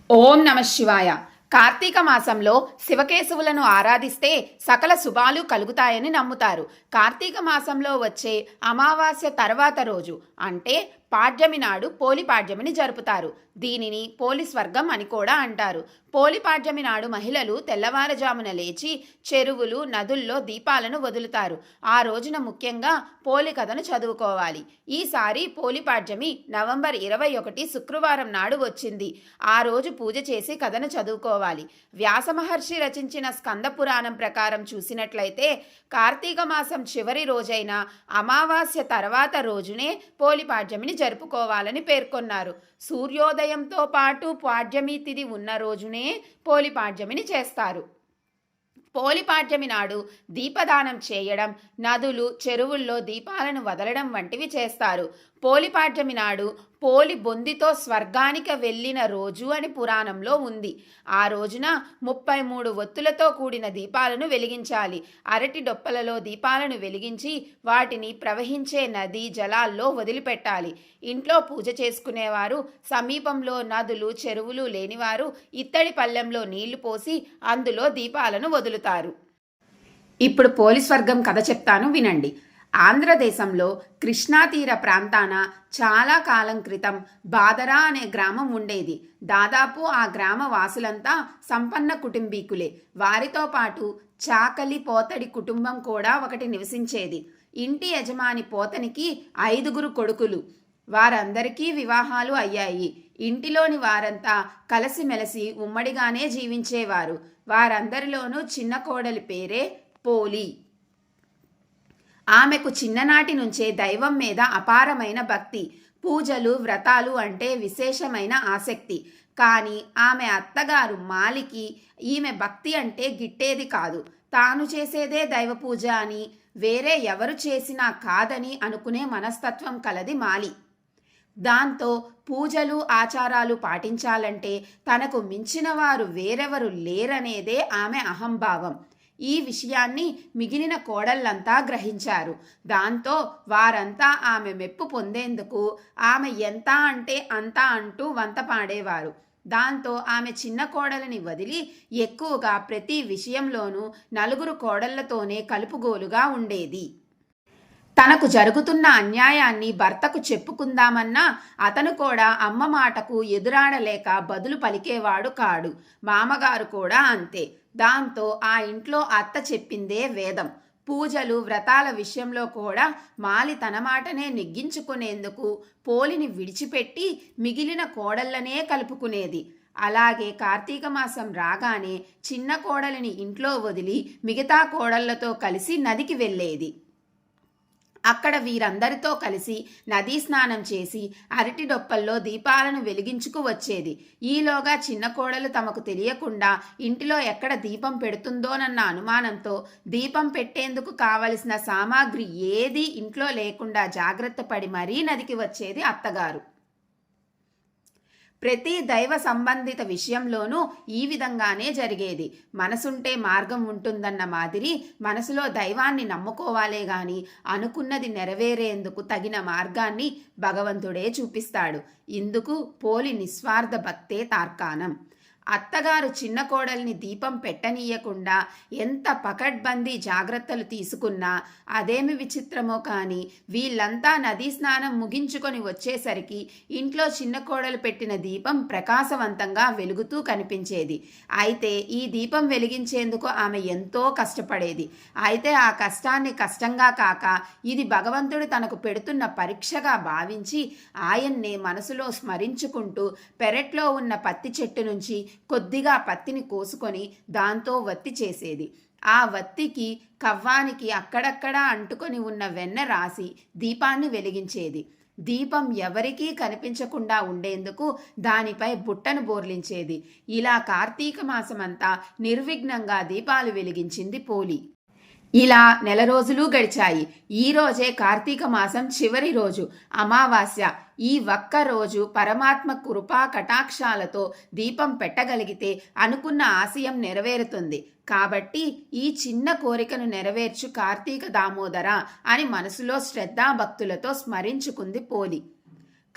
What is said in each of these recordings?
ఓం నమ శివాయ. కార్తీక మాసంలో శివకేశవులను ఆరాధిస్తే సకల శుభాలు కలుగుతాయని నమ్ముతారు. కార్తీక మాసంలో వచ్చే అమావాస్య తర్వాత రోజు అంటే పాడ్యమి నాడు పోలి పాడ్యమిని జరుపుతారు. దీనిని పోలి స్వర్గం అని కూడా అంటారు. పోలి పాడ్యమి నాడు మహిళలు తెల్లవారుజామున లేచి చెరువులు, నదుల్లో దీపాలను వదులుతారు. ఆ రోజున ముఖ్యంగా పోలి కథను చదువుకోవాలి. ఈసారి పోలి పాడ్యమి నవంబర్ 21 శుక్రవారం నాడు వచ్చింది. ఆ రోజు పూజ చేసి కథను చదువుకోవాలి. వ్యాస మహర్షి రచించిన స్కంద పురాణం ప్రకారం చూసినట్లయితే కార్తీక మాసం చివరి రోజైన అమావాస్య తర్వాత రోజునే పోలి పాడ్యమిని జరుపుకోవాలని పేర్కొన్నారు. సూర్యోదయంతో పాటు పాడ్యమి తిథి ఉన్న రోజునే పోలి పాడ్యమిని చేస్తారు. పోలి పాడ్యమి నాడు దీపదానం చేయడం, నదులు, చెరువుల్లో దీపాలను వదలడం వంటివి చేస్తారు. పోలి పాడ్యమి నాడు పోలి బొందితో స్వర్గానికి వెళ్ళిన రోజు అని పురాణంలో ఉంది. ఆ రోజున 33 ఒత్తులతో కూడిన దీపాలను వెలిగించాలి. అరటి డొప్పలలో దీపాలను వెలిగించి వాటిని ప్రవహించే నది జలాల్లో వదిలిపెట్టాలి. ఇంట్లో పూజ చేసుకునేవారు సమీపంలో నదులు, చెరువులు లేనివారు ఇత్తడి పళ్ళెంలో నీళ్లు పోసి అందులో దీపాలను వదులుతారు. ఇప్పుడు పోలి స్వర్గం కథ చెప్తాను, వినండి. ఆంధ్రదేశంలో కృష్ణా తీర ప్రాంతాన చాలా కాలం క్రితం బాదరా అనే గ్రామం ఉండేది. దాదాపు ఆ గ్రామ వాసులంతా సంపన్న కుటుంబీకులే. వారితో పాటు చాకలి పోతడి కుటుంబం కూడా ఒకటి నివసించేది. ఇంటి యజమాని పోతనికి 5 కొడుకులు. వారందరికీ వివాహాలు అయ్యాయి. ఇంటిలోని వారంతా కలిసిమెలిసి ఉమ్మడిగానే జీవించేవారు. వారందరిలోనూ చిన్న కోడలి పేరే పోలి. ఆమెకు చిన్ననాటి నుంచే దైవం మీద అపారమైన భక్తి, పూజలు, వ్రతాలు అంటే విశేషమైన ఆసక్తి. కానీ ఆమె అత్తగారు మాలికి ఈమె భక్తి అంటే గిట్టేది కాదు. తాను చేసేదే దైవ పూజ అని, వేరే ఎవరు చేసినా కాదని అనుకునే మనస్తత్వం కలది మాలి. దాంతో పూజలు, ఆచారాలు పాటించాలంటే తనకు మించిన వారు వేరెవరు లేరనేదే ఆమె అహంభావం. ఈ విషయాన్ని మిగిలిన కోడళ్లంతా గ్రహించారు. దాంతో వారంతా ఆమె మెప్పు పొందేందుకు ఆమె ఎంత అంటే అంతా అంటూ వంత పాడేవారు. దాంతో ఆమె చిన్న కోడలిని వదిలి ఎక్కువగా ప్రతి విషయంలోనూ 4 కోడళ్లతోనే కలుపుగోలుగా ఉండేది. తనకు జరుగుతున్న అన్యాయాన్ని భర్తకు చెప్పుకుందామన్నా అతను కూడా అమ్మ మాటకు ఎదురాడలేక బదులు పలికేవాడు కాడు. మామగారు కూడా అంతే. దాంతో ఆ ఇంట్లో అత్త చెప్పిందే వేదం. పూజలు, వ్రతాల విషయంలో కూడా మాలి తన మాటనే నెగ్గించుకునేందుకు పోలిని విడిచిపెట్టి మిగిలిన కోడళ్లనే కలుపుకునేది. అలాగే కార్తీక మాసం రాగానే చిన్న కోడలిని ఇంట్లో వదిలి మిగతా కోడళ్లతో కలిసి నదికి వెళ్ళేది. అక్కడ వీరందరితో కలిసి నదీ స్నానం చేసి అరటి డొప్పల్లో దీపాలను వెలిగించుకు వచ్చేది. ఈలోగా చిన్న కోడలు తమకు తెలియకుండా ఇంటిలో ఎక్కడ దీపం పెడుతుందోనన్న అనుమానంతో దీపం పెట్టేందుకు కావలసిన సామాగ్రి ఏదీ ఇంట్లో లేకుండా జాగ్రత్త పడి మరీ నదికి వచ్చేది అత్తగారు. ప్రతి దైవ సంబంధిత విషయంలోనూ ఈ విధంగానే జరిగేది. మనసుంటే మార్గం ఉంటుందన్న మాదిరి మనసులో దైవాన్ని నమ్ముకోవాలే గాని అనుకున్నది నెరవేరేందుకు తగిన మార్గాన్ని భగవంతుడే చూపిస్తాడు. ఇందుకు పోలి నిస్వార్థ భక్తే తార్కాణం. అత్తగారు చిన్న కోడల్ని దీపం పెట్టనీయకుండా ఎంత పకడ్బందీ జాగ్రత్తలు తీసుకున్నా అదేమి విచిత్రమో కానీ వీళ్ళంతా నదీ స్నానం ముగించుకొని వచ్చేసరికి ఇంట్లో చిన్న కోడలు పెట్టిన దీపం ప్రకాశవంతంగా వెలుగుతూ కనిపించేది. అయితే ఈ దీపం వెలిగించేందుకు ఆమె ఎంతో కష్టపడేది. అయితే ఆ కష్టాన్ని కష్టంగా కాక ఇది భగవంతుడు తనకు పెడుతున్న పరీక్షగా భావించి ఆయన్నే మనసులో స్మరించుకుంటూ పెరట్లో ఉన్న పత్తి చెట్టు నుంచి కొద్దిగా పత్తిని కోసుకొని దాంతో వత్తి చేసేది. ఆ వత్తికి కవ్వానికి అక్కడక్కడా అంటుకొని ఉన్న వెన్న రాసి దీపాన్ని వెలిగించేది. దీపం ఎవరికీ కనిపించకుండా ఉండేందుకు దానిపై బుట్టను బోర్లించేది. ఇలా కార్తీక మాసమంతా నిర్విఘ్నంగా దీపాలు వెలిగించింది పోలి. ఇలా 1 రోజులు గడిచాయి. ఈ రోజే కార్తీక మాసం చివరి రోజు అమావాస్య. ఈ ఒక్క రోజు పరమాత్మ కృపా కటాక్షాలతో దీపం పెట్టగలిగితే అనుకున్న ఆశయం నెరవేరుతుంది. కాబట్టి ఈ చిన్న కోరికను నెరవేర్చు కార్తీక దామోదర అని మనసులో శ్రద్ధాభక్తులతో స్మరించుకుంది పోలి.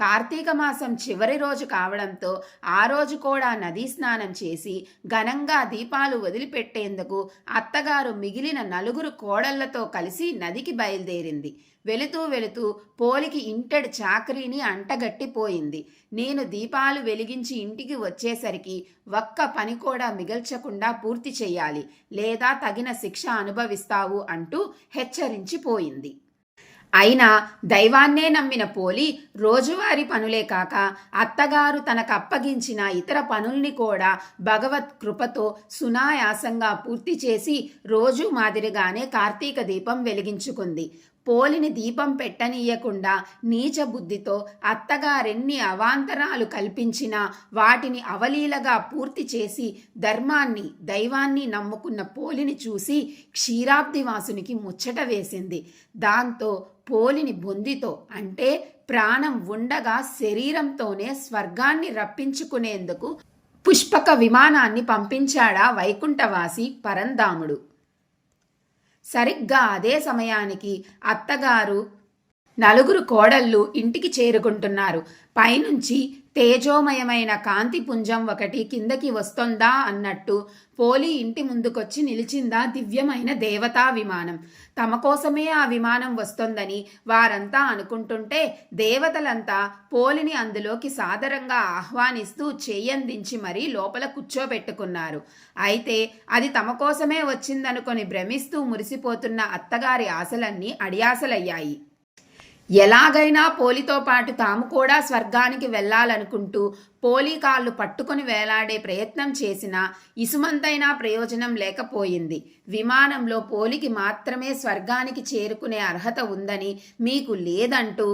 కార్తీక మాసం చివరి రోజు కావడంతో ఆ రోజు కూడా నదీ స్నానం చేసి ఘనంగా దీపాలు వదిలిపెట్టేందుకు అత్తగారు మిగిలిన నలుగురు కోడళ్లతో కలిసి నదికి బయలుదేరింది. వెళుతూ వెళుతూ పోలికి ఇంటెడు చాకరీని అంటగట్టిపోయింది. నేను దీపాలు వెలిగించి ఇంటికి వచ్చేసరికి ఒక్క పని కూడా మిగల్చకుండా పూర్తి చెయ్యాలి, లేదా తగిన శిక్ష అనుభవిస్తావు అంటూ హెచ్చరించిపోయింది. అయినా దైవాన్నే నమ్మిన పోలి రోజువారీ పనులే కాక అత్తగారు తనకప్పగించిన ఇతర పనుల్ని కూడా భగవత్ కృపతో సునాయాసంగా పూర్తి చేసి రోజు మాదిరిగానే కార్తీక దీపం వెలిగించుకుంది. పోలిని దీపం పెట్టనీయకుండా నీచ బుద్ధితో అత్తగారెన్ని అవాంతరాలు కల్పించినా వాటిని అవలీలగా పూర్తి చేసి ధర్మాన్ని దైవాన్ని నమ్ముకున్న పోలిని చూసి క్షీరాబ్దివాసునికి ముచ్చట వేసింది. దాంతో పోలిని బొందితో అంటే ప్రాణం ఉండగా శరీరంతోనే స్వర్గాన్ని రప్పించుకునేందుకు పుష్పక విమానాన్ని పంపించాడా వైకుంఠవాసి పరంధాముడు. సరిగ్గా అదే సమయానికి అత్తగారు నలుగురు కోడళ్ళు ఇంటికి చేరుకుంటున్నారు. పైనుంచి తేజోమయమైన కాంతి పుంజం ఒకటి కిందకి వస్తోందా అన్నట్టు పోలి ఇంటి ముందుకొచ్చి నిలిచిందా దివ్యమైన దేవతా విమానం. తమ కోసమే ఆ విమానం వస్తోందని వారంతా అనుకుంటుంటే దేవతలంతా పోలిని అందులోకి సాదరంగా ఆహ్వానిస్తూ చేయందించి మరీ లోపల కూర్చోబెట్టుకున్నారు. అయితే అది తమ కోసమే వచ్చిందనుకొని భ్రమిస్తూ మురిసిపోతున్న అత్తగారి ఆశలన్నీ అడియాసలయ్యాయి. ఎలాగైనా పోలితో పాటు తాము కూడా స్వర్గానికి వెళ్ళాలనుకుంటూ పోలి కాళ్ళు పట్టుకొని వేలాడే ప్రయత్నం చేసినా ఇసుమంతైనా ప్రయోజనం లేకపోయింది. విమానంలో పోలికి మాత్రమే స్వర్గానికి చేరుకునే అర్హత ఉందని, మీకు లేదంటూ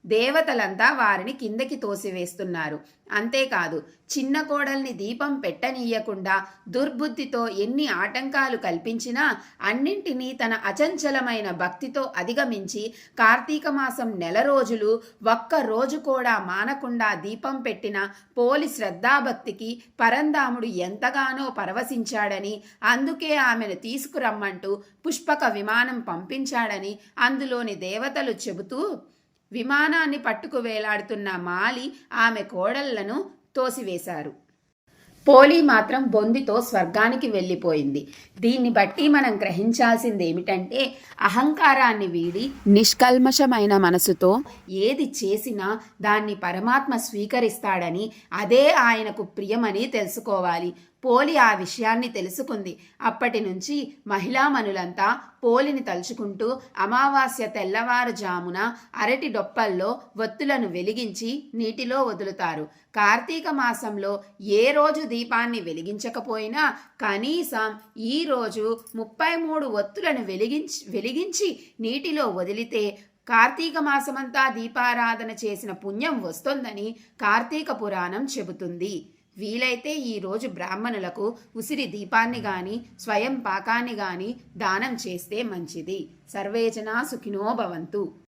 దేవతలంతా వారిని కిందకి తోసివేస్తున్నారు. అంతేకాదు, చిన్న కోడల్ని దీపం పెట్టనీయకుండా దుర్బుద్ధితో ఎన్ని ఆటంకాలు కల్పించినా అన్నింటినీ తన అచంచలమైన భక్తితో అధిగమించి కార్తీక మాసం నెల రోజులు ఒక్క రోజు కూడా మానకుండా దీపం పెట్టిన పోలి శ్రద్ధాభక్తికి పరంధాముడు ఎంతగానో పరవశించాడని, అందుకే ఆమెను తీసుకురమ్మంటూ పుష్పక విమానం పంపించాడని అందులోని దేవతలు చెబుతూ విమానాన్ని పట్టుకు వేలాడుతున్న మాలి ఆమె కోడళ్లను తోసివేశారు. పోలి మాత్రం బొందితో స్వర్గానికి వెళ్ళిపోయింది. దీన్ని బట్టి మనం గ్రహించాల్సింది ఏమిటంటే, అహంకారాన్ని వీడి నిష్కల్మషమైన మనసుతో ఏది చేసినా దాన్ని పరమాత్మ స్వీకరిస్తాడని, అదే ఆయనకు ప్రియమని తెలుసుకోవాలి. పోలి ఆ విషయాన్ని తెలుసుకుంది. అప్పటి నుంచి మహిళామణులంతా పోలిని తలుచుకుంటూ అమావాస్య తెల్లవారుజామున అరటి డొప్పల్లో ఒత్తులను వెలిగించి నీటిలో వదులుతారు. కార్తీక మాసంలో ఏ రోజు దీపాన్ని వెలిగించకపోయినా కనీసం ఈ రోజు 33 ఒత్తులను వెలిగించి నీటిలో వదిలితే కార్తీక మాసమంతా దీపారాధన చేసిన పుణ్యం వస్తుందని కార్తీక పురాణం చెబుతుంది. వీలైతే ఈరోజు బ్రాహ్మణులకు ఉసిరి దీపాన్ని గాని స్వయం పాకాన్ని గాని దానం చేస్తే మంచిది. సర్వేజనా సుఖినో భవంతు.